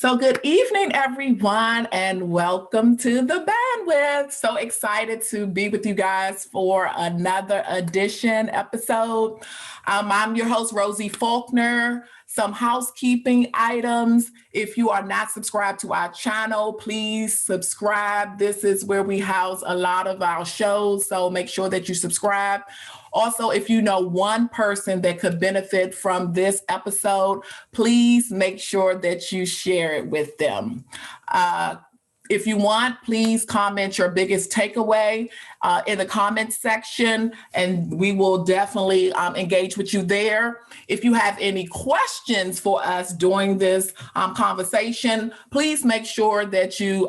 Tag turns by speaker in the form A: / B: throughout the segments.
A: So good evening, everyone, and welcome to the bandwidth. So excited to be with you guys for another edition episode. I'm your host, Rosie Faulkner. Some housekeeping items. If you are not subscribed to our channel, please subscribe. This is where we house a lot of our shows, so make sure that you subscribe. Also, if you know one person that could benefit from this episode, please make sure that you share it with them. If you want, please comment your biggest takeaway in the comments section, and we will definitely engage with you there. If you have any questions for us during this conversation, please make sure that you,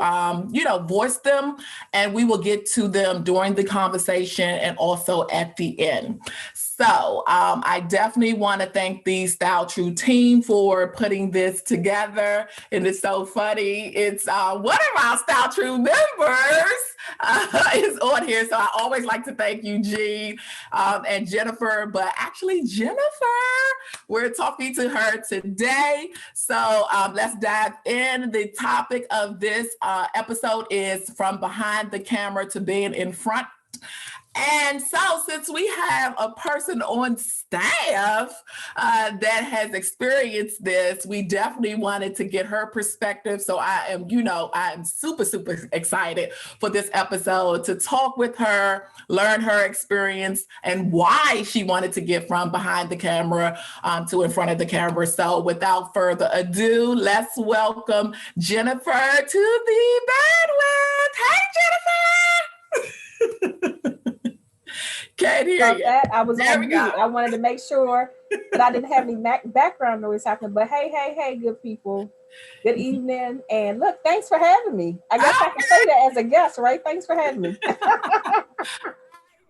A: voice them, and we will get to them during the conversation and also at the end. So I definitely want to thank the Style True team for putting this together. And it's so funny. It's one of our Style True members is on here. So I always like to thank Eugene and Jennifer. But actually, Jennifer, we're talking to her today. So let's dive in. The topic of this episode is from behind the camera to being in front. And so since we have a person on staff that has experienced this, we definitely wanted to get her perspective. So I am super, super excited for this episode to talk with her, learn her experience and why she wanted to get from behind the camera to in front of the camera. So without further ado, let's welcome Jennifer to the bandwidth. Hey, Jennifer! Can't hear you.
B: That. I was on mute. I wanted to make sure that I didn't have any background noise happening. But hey, good people. Good evening. And look, thanks for having me. I guess I can say that as a guest, right? Thanks for having me.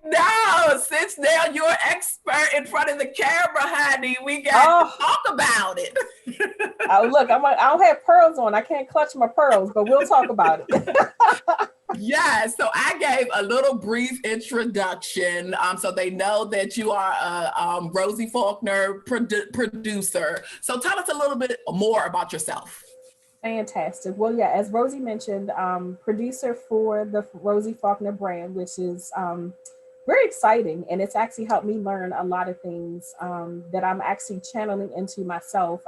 A: No, since now you're an expert in front of the camera, honey, we got to talk about it.
B: Oh, look, I don't have pearls on. I can't clutch my pearls, but we'll talk about it.
A: Yeah, so I gave a little brief introduction so they know that you are a Rosie Faulkner producer. So tell us a little bit more about yourself.
B: Fantastic. Well, yeah, as Rosie mentioned, producer for the Rosie Faulkner brand, which is very exciting. And it's actually helped me learn a lot of things that I'm actually channeling into myself.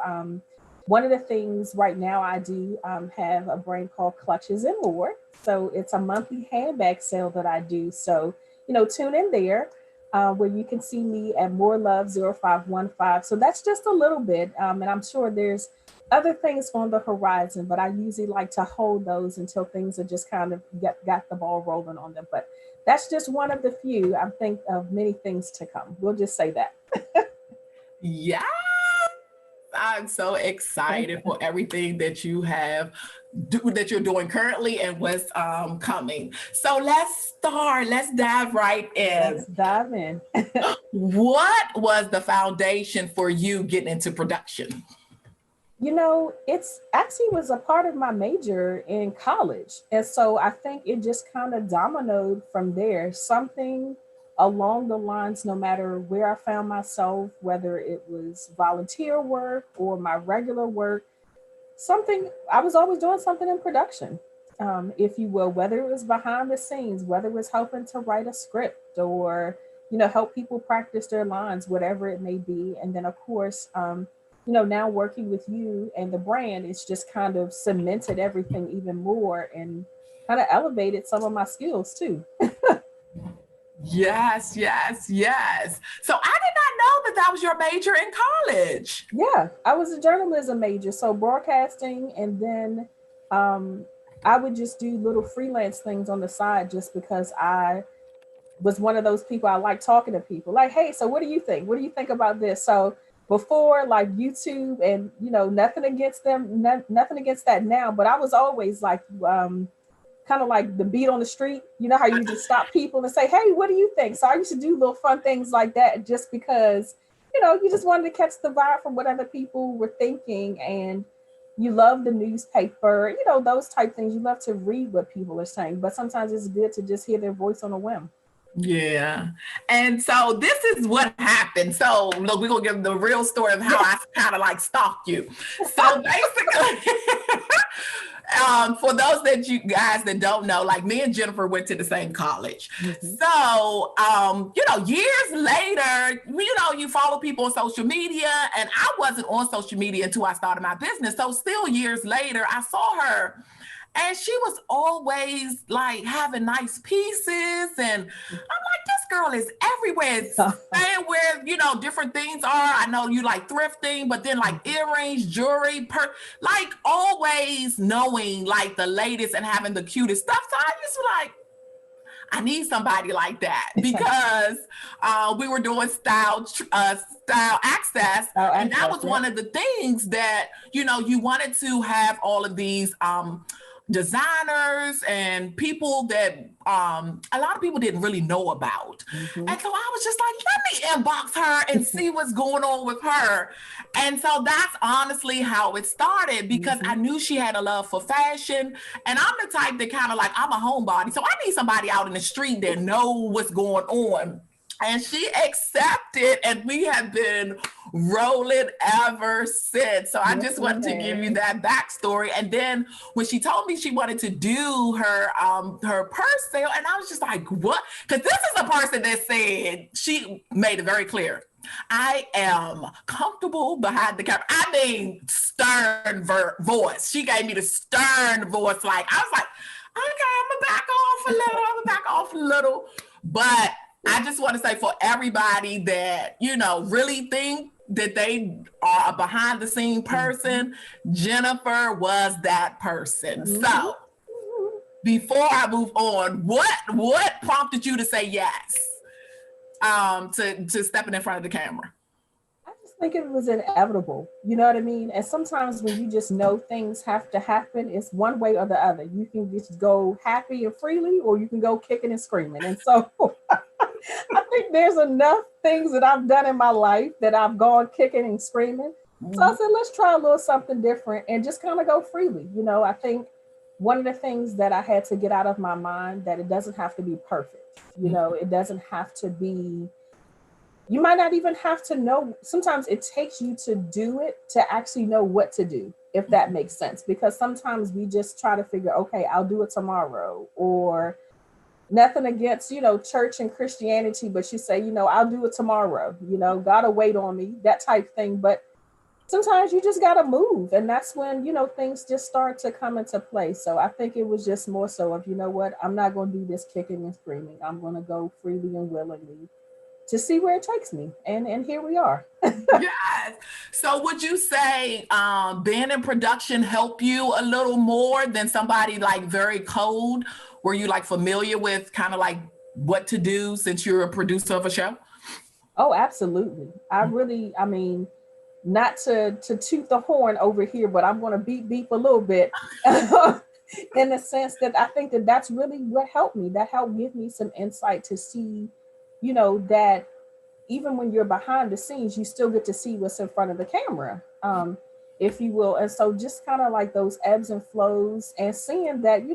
B: One of the things right now I do have a brand called Clutches and More. So it's a monthly handbag sale that I do. So, tune in there where you can see me at More Love 0515. So that's just a little bit. And I'm sure there's other things on the horizon, but I usually like to hold those until things are just kind of got the ball rolling on them. But that's just one of the few. I think of many things to come. We'll just say that.
A: Yeah. I'm so excited for everything that you have that you're doing currently and what's coming. So let's dive right in.
B: Let's dive in.
A: What was the foundation for you getting into production?
B: It's actually was a part of my major in college. And so I think it just kind of dominoed from there. Something along the lines, no matter where I found myself, whether it was volunteer work or my regular work, I was always doing something in production, if you will, whether it was behind the scenes, whether it was helping to write a script or, help people practice their lines, whatever it may be. And then, of course, now working with you and the brand, it's just kind of cemented everything even more and kind of elevated some of my skills too.
A: Yes. So I did not know that was your major in college.
B: Yeah, I was a journalism major, so broadcasting, and then I would just do little freelance things on the side just because I was one of those people. I like talking to people like, hey, so what do you think? What do you think about this? So before like YouTube and, nothing against them, nothing against that now, but I was always like, kind of like the beat on the street, how you just stop people and say, hey, what do you think? So I used to do little fun things like that just because, you just wanted to catch the vibe from what other people were thinking. And you love the newspaper, those type things. You love to read what people are saying, but sometimes it's good to just hear their voice on a whim.
A: Yeah. And so this is what happened. So look, we're going to give the real story of how I kind of like stalked you. So basically, For those that you guys that don't know, like me and Jennifer went to the same college.
B: Mhm.
A: So, years later, you follow people on social media, and I wasn't on social media until I started my business. So still years later, I saw her, and she was always like having nice pieces. And I'm like, this girl is everywhere, saying where, different things are. I know you like thrifting, but then like earrings, jewelry, like always knowing like the latest and having the cutest stuff. So I just like, I need somebody like that because we were doing style access, and that was one of the things that you wanted to have all of these designers and people that a lot of people didn't really know about.
B: Mm-hmm.
A: And so I was just like, let me inbox her and see what's going on with her. And so that's honestly how it started, because I knew she had a love for fashion, and I'm the type that kind of like, I'm a homebody, so I need somebody out in the street that know what's going on. And she accepted, and we have been rolling ever since. So I just want to give you that backstory. And then when she told me she wanted to do her purse sale, and I was just like, what? Because this is a person that said, she made it very clear, I am comfortable behind the camera. I mean, stern voice. She gave me the stern voice. Like, I was like, okay, I'm gonna back off a little. But I just want to say, for everybody that, really think that they are a behind the scene person, Jennifer was that person. So before I move on, what prompted you to say yes to stepping in front of the camera?
B: I just think it was inevitable. You know what I mean? And sometimes when you just know things have to happen, it's one way or the other. You can just go happy and freely, or you can go kicking and screaming. And so I think there's enough things that I've done in my life that I've gone kicking and screaming. So I said, let's try a little something different and just kind of go freely. I think one of the things that I had to get out of my mind, that it doesn't have to be perfect. It doesn't have to be, you might not even have to know. Sometimes it takes you to do it to actually know what to do, if that makes sense. Because sometimes we just try to figure, okay, I'll do it tomorrow, or nothing against, church and Christianity, but you say, I'll do it tomorrow, gotta wait on me, that type thing. But sometimes you just gotta move. And that's when, things just start to come into play. So I think it was just more so of, what, I'm not going to do this kicking and screaming. I'm going to go freely and willingly to see where it takes me. And here we are.
A: Yes. So would you say being in production help you a little more than somebody like very cold? Were you like familiar with kind of like what to do since you're a producer of a show?
B: Oh, absolutely. I mean, not to toot the horn over here, but I'm going to beep a little bit in the sense that I think that that's really what helped me. That helped give me some insight to see, that even when you're behind the scenes, you still get to see what's in front of the camera, if you will. And so just kind of like those ebbs and flows, and seeing that, you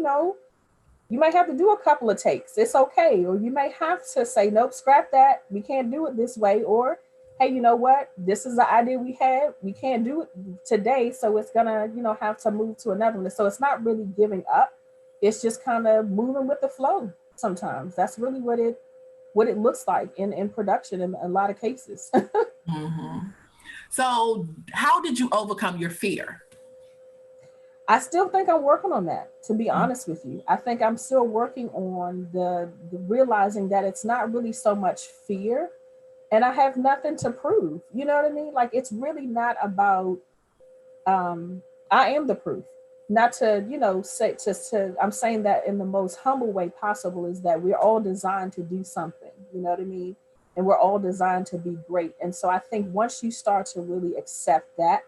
B: might have to do a couple of takes. It's okay. Or you may have to say, nope, scrap that. We can't do it this way. Or, hey, you know what? This is the idea we had. We can't do it today. So it's going to, have to move to another one. So it's not really giving up. It's just kind of moving with the flow sometimes. That's really what it looks like in production in a lot of cases.
A: So how did you overcome your fear?
B: I still think I'm working on that, to be honest with you. I think I'm still working on the realizing that it's not really so much fear, and I have nothing to prove. You know what I mean? Like, it's really not about, I am the proof. Not to, say, I'm saying that in the most humble way possible, is that we're all designed to do something, you know what I mean? And we're all designed to be great. And so I think once you start to really accept that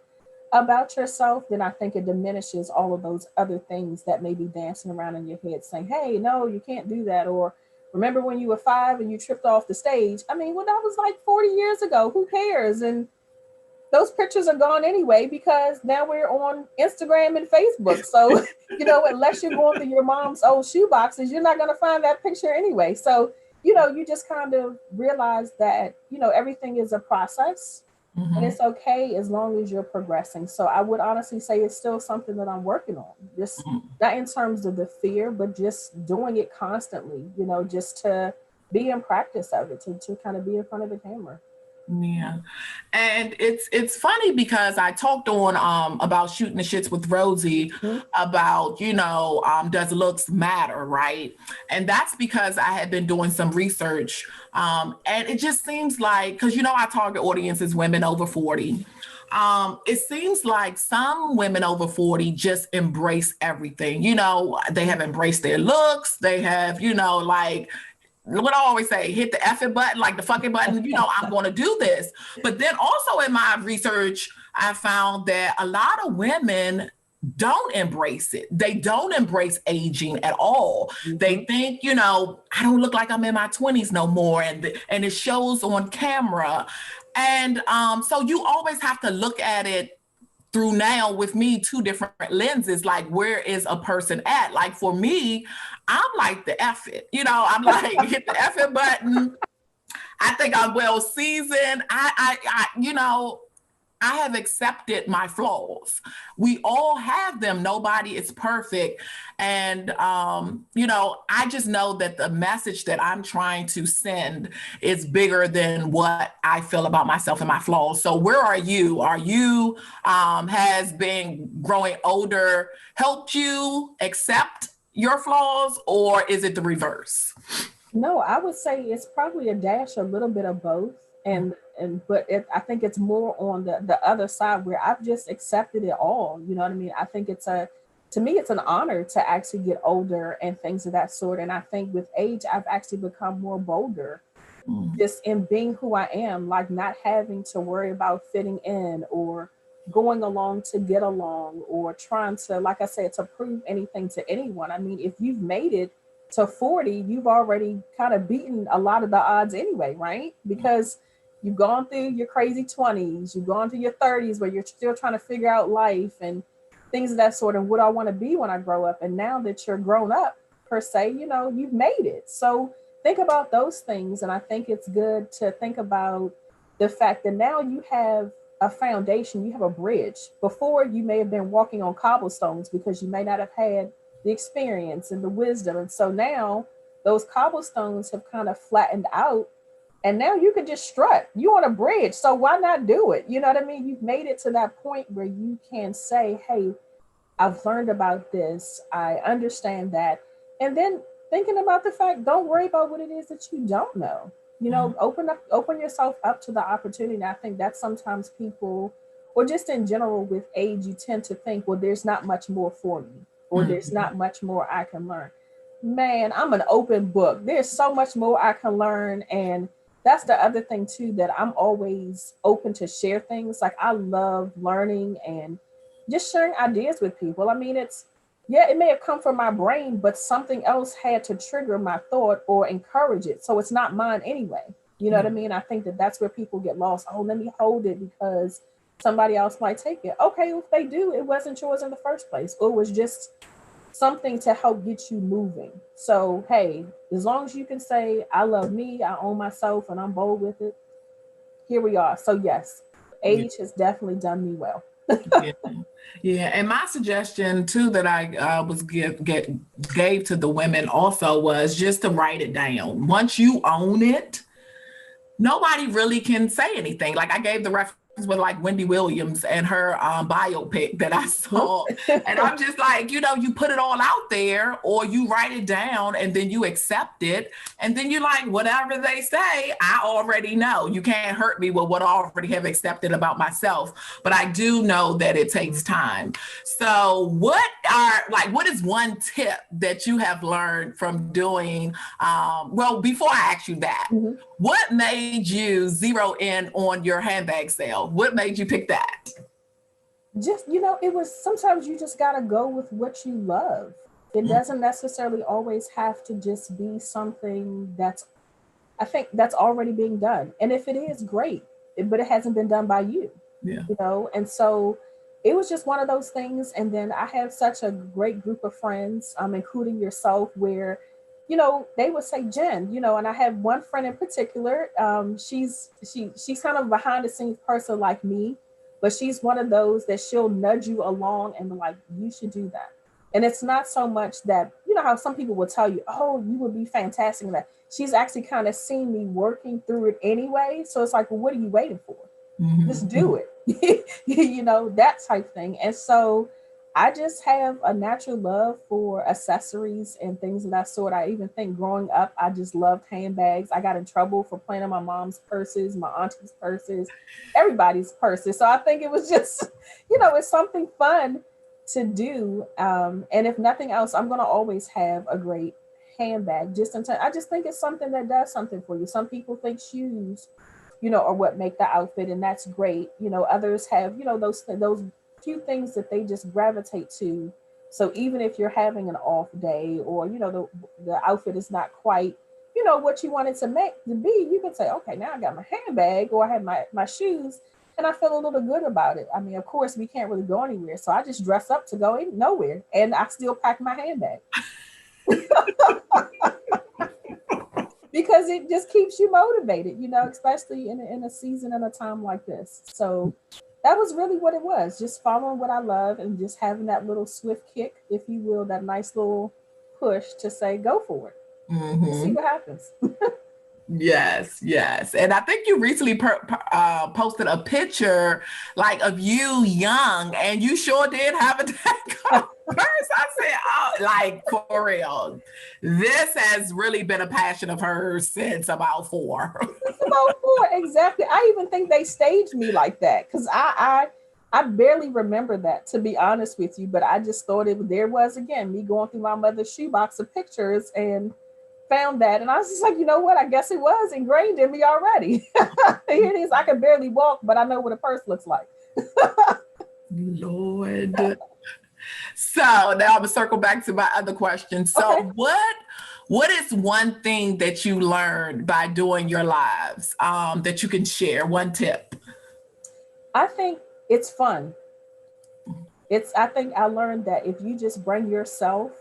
B: about yourself, then I think it diminishes all of those other things that may be dancing around in your head saying, hey, no, you can't do that. Or remember when you were 5 and you tripped off the stage? I mean, well, that was like 40 years ago. Who cares? And those pictures are gone anyway, because now we're on Instagram and Facebook. So, unless you're going through your mom's old shoe boxes, you're not going to find that picture anyway. So, you just kind of realize that, everything is a process. And
A: Mhm.
B: it's okay as long as you're progressing. So I would honestly say it's still something that I'm working on. Just not in terms of the fear, but just doing it constantly, just to be in practice of it, to kind of be in front of the camera.
A: Yeah. And it's funny because I talked on about shooting the shits with Rosie
B: Mhm.
A: about, does looks matter, right? And that's because I had been doing some research. And it just seems like, because our target audience is women over 40. It seems like some women over 40 just embrace everything. They have embraced their looks. They have, like what I always say, hit the effing button, like the fucking button, I'm going to do this. But then also in my research, I found that a lot of women don't embrace it. They don't embrace aging at all.
B: Mhm.
A: They think, I don't look like I'm in my 20s no more. And it shows on camera. And so you always have to look at it through now with me two different lenses, like where is a person at? Like for me, I'm like the F it, I'm like hit the F it button. I think I'm well seasoned. I have accepted my flaws. We all have them. Nobody is perfect. And, I just know that the message that I'm trying to send is bigger than what I feel about myself and my flaws. So, where are you? Are you, has been growing older helped you accept your flaws, or is it the reverse?
B: No, I would say it's probably a dash, a little bit of both, but I think it's more on the other side where I've just accepted it all. You know what I mean? I think to me, it's an honor to actually get older and things of that sort. And I think with age, I've actually become more bolder
A: Mm,
B: just in being who I am, like not having to worry about fitting in or going along to get along or trying to, like I said, to prove anything to anyone. I mean, if you've made it to 40, you've already kind of beaten a lot of the odds anyway, right? Because you've gone through your crazy 20s, you've gone through your 30s where you're still trying to figure out life and things of that sort and what I want to be when I grow up. And now that you're grown up, per se, you've made it. So think about those things. And I think it's good to think about the fact that now you have a foundation, you have a bridge. Before, you may have been walking on cobblestones because you may not have had the experience and the wisdom. And so now those cobblestones have kind of flattened out. And now you can just strut. You on a bridge. So why not do it? You know what I mean? You've made it to that point where you can say, hey, I've learned about this. I understand that. And then thinking about the fact, don't worry about what it is that you don't know.
A: mm,
B: Open yourself up to the opportunity. And I think that sometimes people, or just in general with age, you tend to think, well, there's not much more for me, or there's
A: mm,
B: not much more I can learn. Man, I'm an open book. There's so much more I can learn. And that's the other thing too, that I'm always open to share things. Like I love learning and just sharing ideas with people. I mean, yeah, it may have come from my brain, but something else had to trigger my thought or encourage it. So it's not mine anyway. You know what I
A: mm.
B: mean? I think that that's where people get lost. Oh, let me hold it because somebody else might take it. Okay, if they do, it wasn't yours in the first place, or it was just something to help get you moving. So, hey, as long as you can say, I love me, I own myself, and I'm bold with it, here we are. So, yes,
A: Yeah.
B: age has definitely done me well.
A: Yeah, yeah. And my suggestion too that I was gave to the women also was just to write it down. Once you own it, nobody really can say anything. Like I gave the reference with like Wendy Williams and her biopic that I saw. And I'm just like, you put it all out there or you write it down and then you accept it. And then you're like, whatever they say, I already know. You can't hurt me with what I already have accepted about myself. But I do know that it takes time. So what is one tip that you have learned from doing, well, before I ask you that,
B: Mhm.
A: what made you zero in on your handbag sale? What made you pick that?
B: Just it was sometimes you just got to go with what you love. It doesn't necessarily always have to just be something that's, I think, that's already being done, and if it is, great. But it hasn't been done by you.
A: Yeah.
B: And so it was just one of those things. And then I have such a great group of friends, including yourself, where they would say, Jen, and I have one friend in particular. She's kind of a behind the scenes person like me, but she's one of those that she'll nudge you along and be like, you should do that. And it's not so much that, how some people will tell you, oh, you would be fantastic in that. She's actually kind of seen me working through it anyway. So it's like, well, what are you waiting for? Just do it. That type thing. And so I just have a natural love for accessories and things of that sort. I even think growing up, I just loved handbags. I got in trouble for playing on my mom's purses, my auntie's purses, everybody's purses. So I think it was just, it's something fun to do. And if nothing else, I'm going to always have a great handbag. I just think it's something that does something for you. Some people think shoes, are what make the outfit, and that's great. Others have, those few things that they just gravitate to. So even if you're having an off day, or the outfit is not quite what you wanted to make to be, you can say, okay, now I got my handbag, or I have my shoes, and I feel a little good about it. I mean, of course, we can't really go anywhere, so I just dress up to go nowhere, and I still pack my handbag. Because it just keeps you motivated, especially in a season and a time like this. So that was really what it was, just following what I love and just having that little swift kick, if you will, that nice little push to say, go for it. See what happens.
A: Yes. And I think you recently posted a picture like of you young, and you sure did have a deco purse. I said, oh, like for real, this has really been a passion of hers since about 4.
B: Exactly. I even think they staged me like that, because I barely remember that, to be honest with you. But I just thought there was, again, me going through my mother's shoebox of pictures and found that, and I was just like, you know what, I guess it was ingrained in me already. Here it is. I can barely walk, but I know what a purse looks like.
A: Lord. So now I'm gonna circle back to my other question. So okay. What is one thing that you learned by doing your lives that you can share? One tip.
B: I think it's fun. I think I learned that if you just bring yourself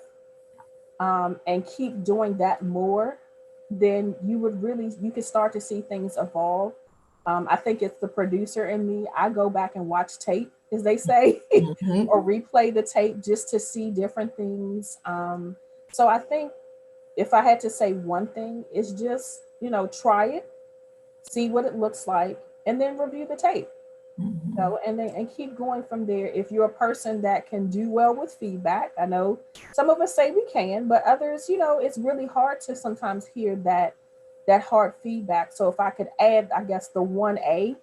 B: and keep doing that more, then you can start to see things evolve. I think it's the producer in me. I go back and watch tape, as they say, or replay the tape just to see different things. So I think if I had to say one thing, it's just, try it, see what it looks like, and then review the tape. And keep going from there. If you're a person that can do well with feedback, I know some of us say we can, but others, it's really hard to sometimes hear that hard feedback. So if I could add, I guess, the 1A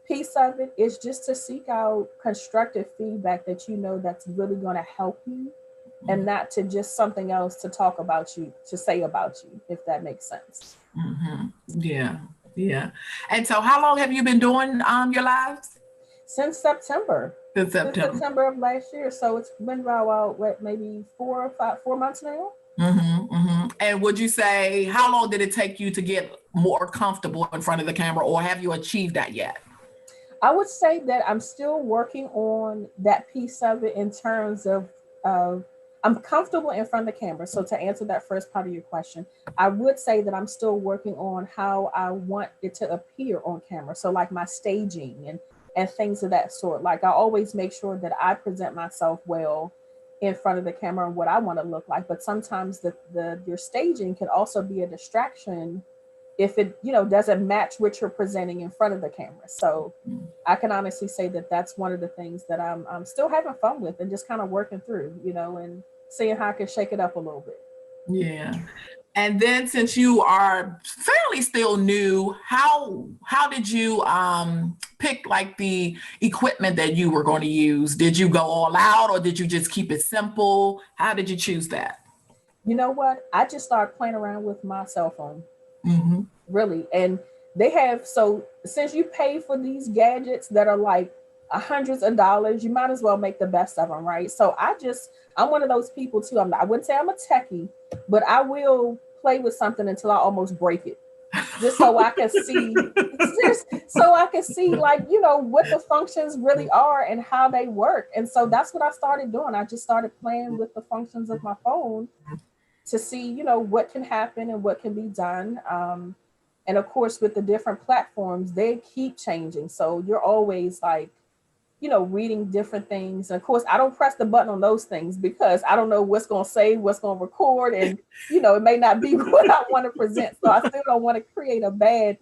B: piece of it is just to seek out constructive feedback that that's really going to help you, and not to just something else to talk about you, to say about you, if that makes sense.
A: Yeah. And so how long have you been doing your lives?
B: Since September.
A: Since
B: September of last year. So it's been about maybe 4 months now.
A: And would you say, how long did it take you to get more comfortable in front of the camera, or have you achieved that yet?
B: I would say that I'm still working on that piece of it, in terms of I'm comfortable in front of the camera. So to answer that first part of your question, I would say that I'm still working on how I want it to appear on camera. So like my staging and things of that sort. Like I always make sure that I present myself well in front of the camera and what I want to look like. But sometimes your staging can also be a distraction if it doesn't match what you're presenting in front of the camera. So I can honestly say that that's one of the things that I'm still having fun with, and just kind of working through, and seeing how I can shake it up a little bit.
A: Yeah. And then, since you are fairly still new, how did you pick like the equipment that you were going to use? Did you go all out, or did you just keep it simple? How did you choose that?
B: You know what? I just started playing around with my cell phone. Really. And they have, so since you pay for these gadgets that are like hundreds of dollars, you might as well make the best of them, right? So I'm one of those people too. I wouldn't say I'm a techie, but I will play with something until I almost break it, just so I can see, like, what the functions really are and how they work. And so that's what I started doing. I just started playing with the functions of my phone to see, what can happen and what can be done. And of course, with the different platforms, they keep changing. So you're always like, reading different things. And of course, I don't press the button on those things because I don't know what's going to save, what's going to record. And, it may not be what I want to present. So I still don't want to create a bad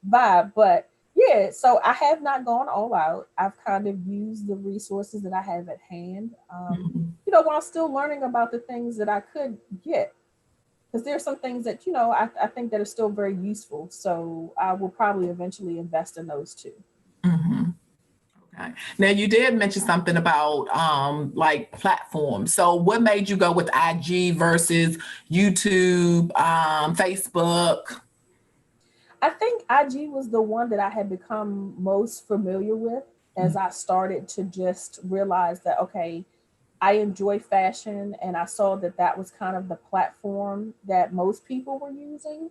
B: vibe. But yeah, so I have not gone all out. I've kind of used the resources that I have at hand, while still learning about the things that I could get. Because there's some things that, I think that are still very useful. So I will probably eventually invest in those too.
A: Mm-hmm. Okay. Now you did mention something about like platforms. So what made you go with IG versus YouTube, Facebook?
B: I think IG was the one that I had become most familiar with as I started to just realize that, okay, I enjoy fashion, and I saw that that was kind of the platform that most people were using.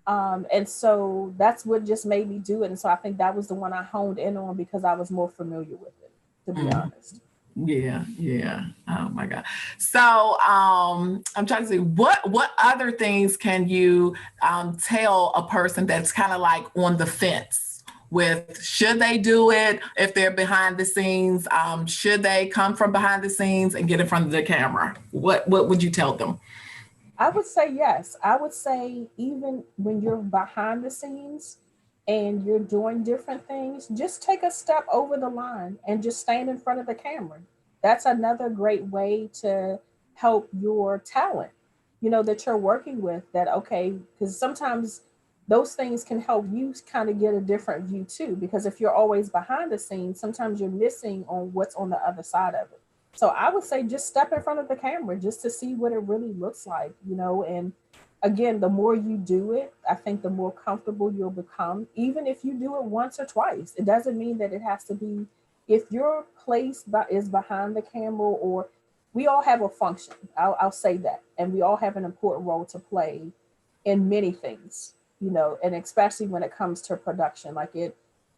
B: And so that's what just made me do it. And so I think that was the one I honed in on because I was more familiar with it, to be
A: Mhm.
B: honest.
A: Yeah, yeah. Oh my God. So I'm trying to see what other things can you tell a person that's kind of like on the fence with should they do it if they're behind the scenes? Should they come from behind the scenes and get in front of the camera? What would you tell them?
B: I would say yes. I would say even when you're behind the scenes and you're doing different things, just take a step over the line and just stand in front of the camera. That's another great way to help your talent, that you're working with. That, okay, because sometimes those things can help you kind of get a different view too. Because if you're always behind the scenes, sometimes you're missing on what's on the other side of it. So I would say just step in front of the camera just to see what it really looks like, and again, the more you do it, I think the more comfortable you'll become. Even if you do it once or twice, it doesn't mean that it has to be. If your place is behind the camera, or we all have a function, I'll say that, and we all have an important role to play in many things, and especially when it comes to production. Like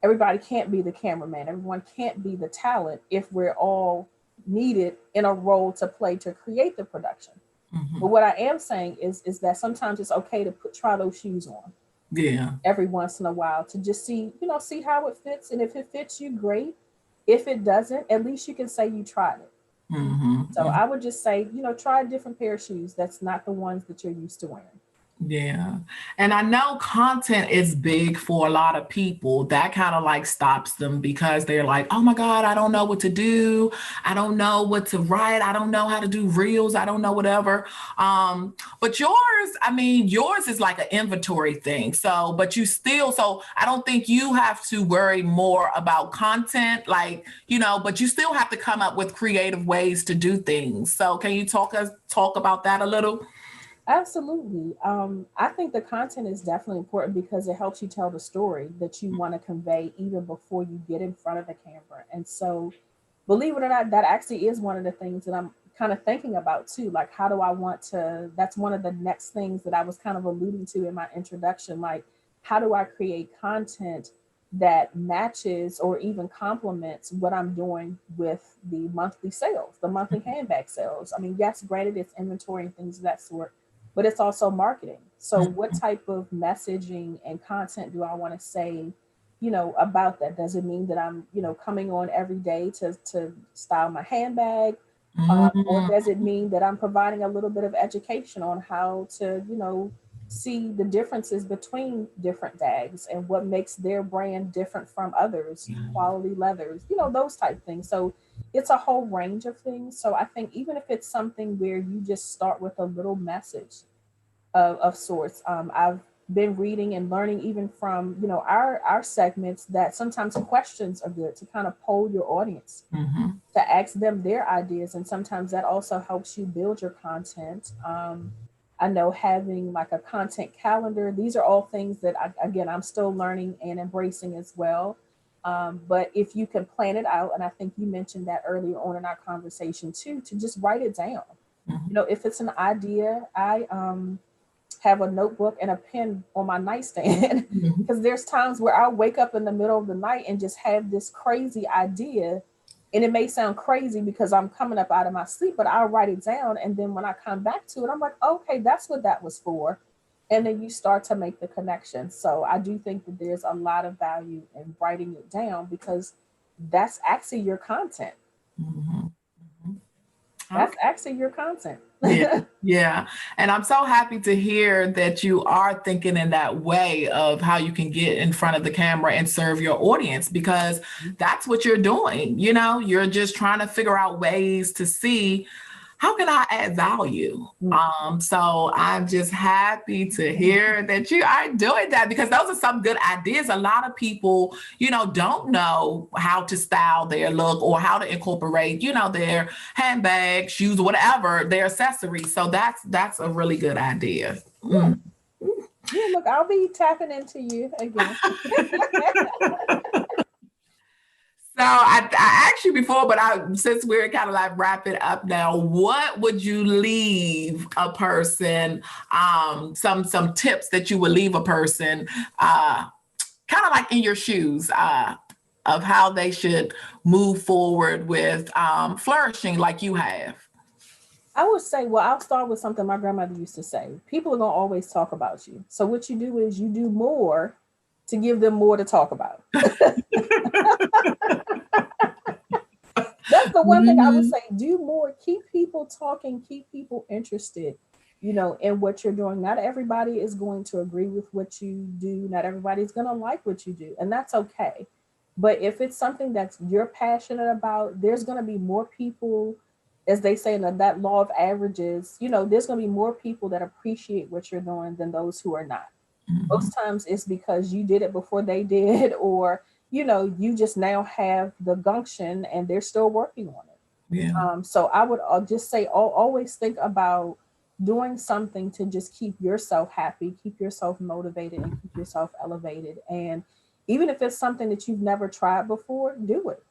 B: everybody can't be the cameraman, everyone can't be the talent if we're all needed in a role to play to create the production. But
A: Mhm.
B: what I am saying is that sometimes it's okay to try those shoes on
A: Yeah.
B: every once in a while to just see how it fits. And if it fits you, great. If it doesn't, at least you can say you tried it. So
A: Hmm.
B: I would just say, try a different pair of shoes that's not the ones that you're used to wearing.
A: Yeah. And I know content is big for a lot of people. That kind of like stops them because they're like, oh my God, I don't know what to do. I don't know what to write. I don't know how to do reels. I don't know whatever. But yours, I mean, yours is like an inventory thing. So, but you still, so I don't think you have to worry more about content, like, but you still have to come up with creative ways to do things. So can you talk about that a little?
B: Absolutely. I think the content is definitely important because it helps you tell the story that you want to convey even before you get in front of the camera. And so, believe it or not, that actually is one of the things that I'm kind of thinking about too. Like, how do I want to? That's one of the next things that I was kind of alluding to in my introduction. Like, how do I create content that matches or even complements what I'm doing with the monthly sales, the monthly handbag sales? I mean, yes, granted, it's inventory and things of that sort, but it's also marketing. So, what type of messaging and content do I want to say, about that? Does it mean that I'm, coming on every day to style my handbag? Or
A: Mhm.
B: does it mean that I'm providing a little bit of education on how to, see the differences between different bags and what makes their brand different from others, quality leathers, those type things. So it's a whole range of things. So I think even if it's something where you just start with a little message of sorts. I've been reading and learning even from our segments that sometimes questions are good to kind of poll your audience
A: Mhm.
B: to ask them their ideas, and sometimes that also helps you build your content. I know having like a content calendar; these are all things that again I'm still learning and embracing as well. But if you can plan it out, and I think you mentioned that earlier on in our conversation too, to just write it down.
A: Mhm.
B: If it's an idea, I have a notebook and a pen on my nightstand
A: Mhm.
B: because there's times where I'll wake up in the middle of the night and just have this crazy idea, And it may sound crazy because I'm coming up out of my sleep, but I'll write it down. And then when I come back to it, I'm like, okay, that's what that was for. And then you start to make the connection. So I do think that there's a lot of value in writing it down because that's actually your content.
A: Mhm.
B: That's actually your content.
A: Yeah, yeah. And I'm so happy to hear that you are thinking in that way of how you can get in front of the camera and serve your audience, because that's what you're doing. You're just trying to figure out ways to see how can I add value. So I'm just happy to hear that you are doing that, because those are some good ideas. A lot of people, don't know how to style their look or how to incorporate, their handbags, shoes, whatever, their accessories. So that's a really good idea.
B: Yeah. Yeah, look, I'll be tapping into you again.
A: So I asked you before, but since we're kind of like wrapping up now, what would you leave a person? Some tips that you would leave a person, kind of like in your shoes, of how they should move forward with flourishing like you have.
B: I would say, well, I'll start with something my grandmother used to say. People are going to always talk about you. So what you do is you do more to give them more to talk about. That's the one thing I would say. Do more. Keep people talking. Keep people interested, in what you're doing. Not everybody is going to agree with what you do. Not everybody's going to like what you do. And that's okay. But if it's something that you're passionate about, there's going to be more people, as they say in that law of averages, there's going to be more people that appreciate what you're doing than those who are not. Most times it's because you did it before they did, or you just now have the gumption and they're still working on it.
A: Yeah.
B: So I would just say, always think about doing something to just keep yourself happy, keep yourself motivated, and keep yourself elevated. And even if it's something that you've never tried before, do it.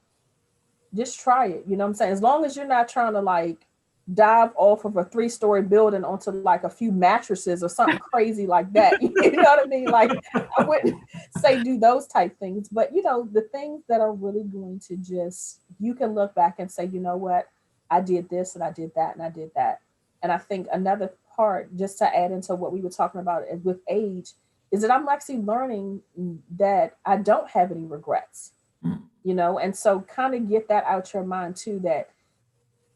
B: Just try it. You know what I'm saying? As long as you're not trying to like dive off of a 3-story building onto like a few mattresses or something crazy like that. You know what I mean? Like, I wouldn't say do those type things, but the things that are really going to just, you can look back and say, you know what, I did this and I did that and I did that. And I think another part, just to add into what we were talking about with age, is that I'm actually learning that I don't have any regrets, and so kind of get that out your mind too, that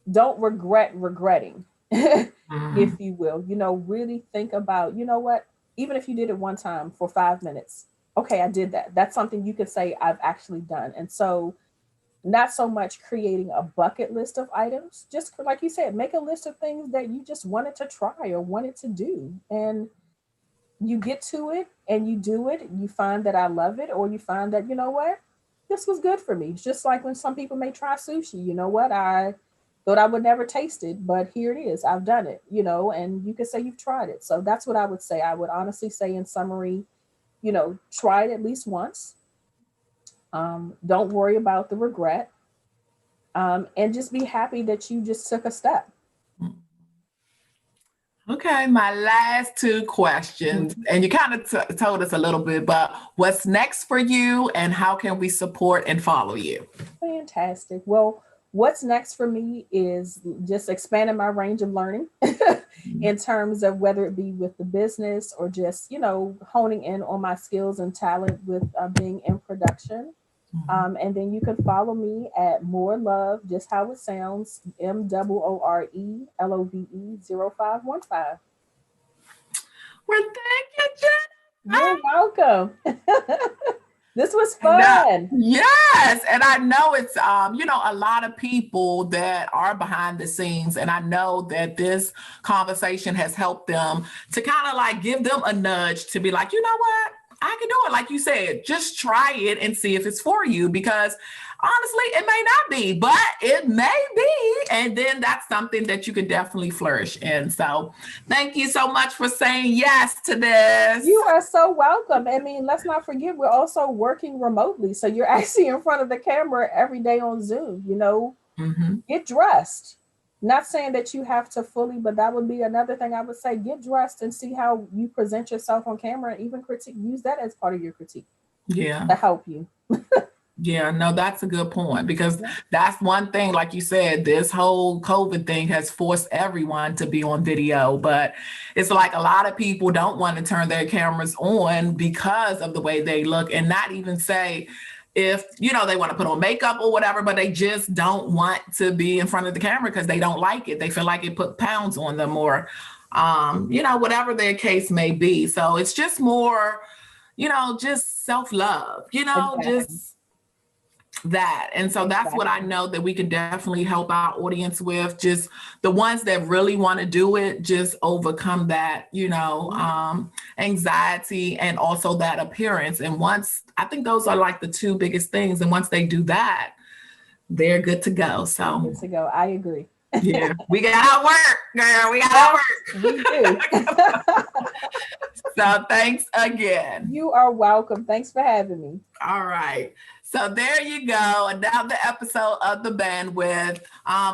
B: don't regret regretting, if you will. Really think about, what, even if you did it one time for 5 minutes, okay, I did that. That's something you could say I've actually done. And so, not so much creating a bucket list of items, just like you said, make a list of things that you just wanted to try or wanted to do. And you get to it and you do it, and you find that I love it, or you find that, what, this was good for me. It's just like when some people may try sushi, what, I thought I would never taste it, but here it is. I've done it, and you could say you've tried it. So that's what I would say. I would honestly say, in summary, try it at least once. Don't worry about the regret, and just be happy that you just took a step.
A: Okay, my last two questions, and you kind of told us a little bit, but what's next for you and how can we support and follow you?
B: Fantastic. Well, what's next for me is just expanding my range of learning in terms of whether it be with the business or just, honing in on my skills and talent with being in production. And then you can follow me at More Love, just how it sounds, MOORELOVE 0515.
A: Well, thank you, Jen.
B: You're welcome. This was
A: And,
B: fun.
A: yes, and I know it's a lot of people that are behind the scenes, and I know that this conversation has helped them to kind of like give them a nudge to be like, you know what, I can do it. Like you said, just try it and see if it's for you, because honestly, it may not be, but it may be. And then that's something that you can definitely flourish in. So thank you so much for saying yes to this.
B: You are so welcome. I mean, let's not forget, we're also working remotely. So you're actually in front of the camera every day on Zoom, Get dressed. Not saying that you have to fully, but that would be another thing I would say. Get dressed and see how you present yourself on camera, and even critique. Use that as part of your critique.
A: Yeah.
B: To help you.
A: Yeah, no, that's a good point because
B: Yeah.
A: that's one thing, like you said, this whole COVID thing has forced everyone to be on video. But it's like a lot of people don't want to turn their cameras on because of the way they look and not even say if, they want to put on makeup or whatever, but they just don't want to be in front of the camera because they don't like it. They feel like it put pounds on them or, whatever their case may be. So it's just more, just self love,
B: Exactly.
A: just that. And so that's what I
B: Exactly.
A: know that we can definitely help our audience with. Just the ones that really want to do it, just overcome that,
B: Mhm.
A: anxiety and also that appearance. And once I think those are like the two biggest things. And once they do that, they're good to go. So
B: Good to go. I agree.
A: yeah, we got our work, girl. We got our
B: Yes,
A: work.
B: we do.
A: So thanks again.
B: You are welcome. Thanks for having me.
A: All right. So there you go. Another episode of The Bandwidth.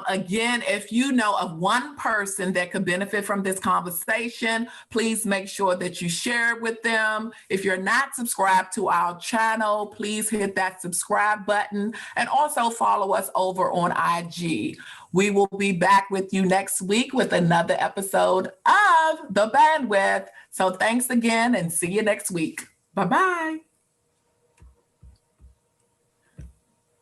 A: Again, if you know of one person that could benefit from this conversation, please make sure that you share it with them. If you're not subscribed to our channel, please hit that subscribe button and also follow us over on IG. We will be back with you next week with another episode of The Bandwidth. So thanks again and see you next week. Bye-bye.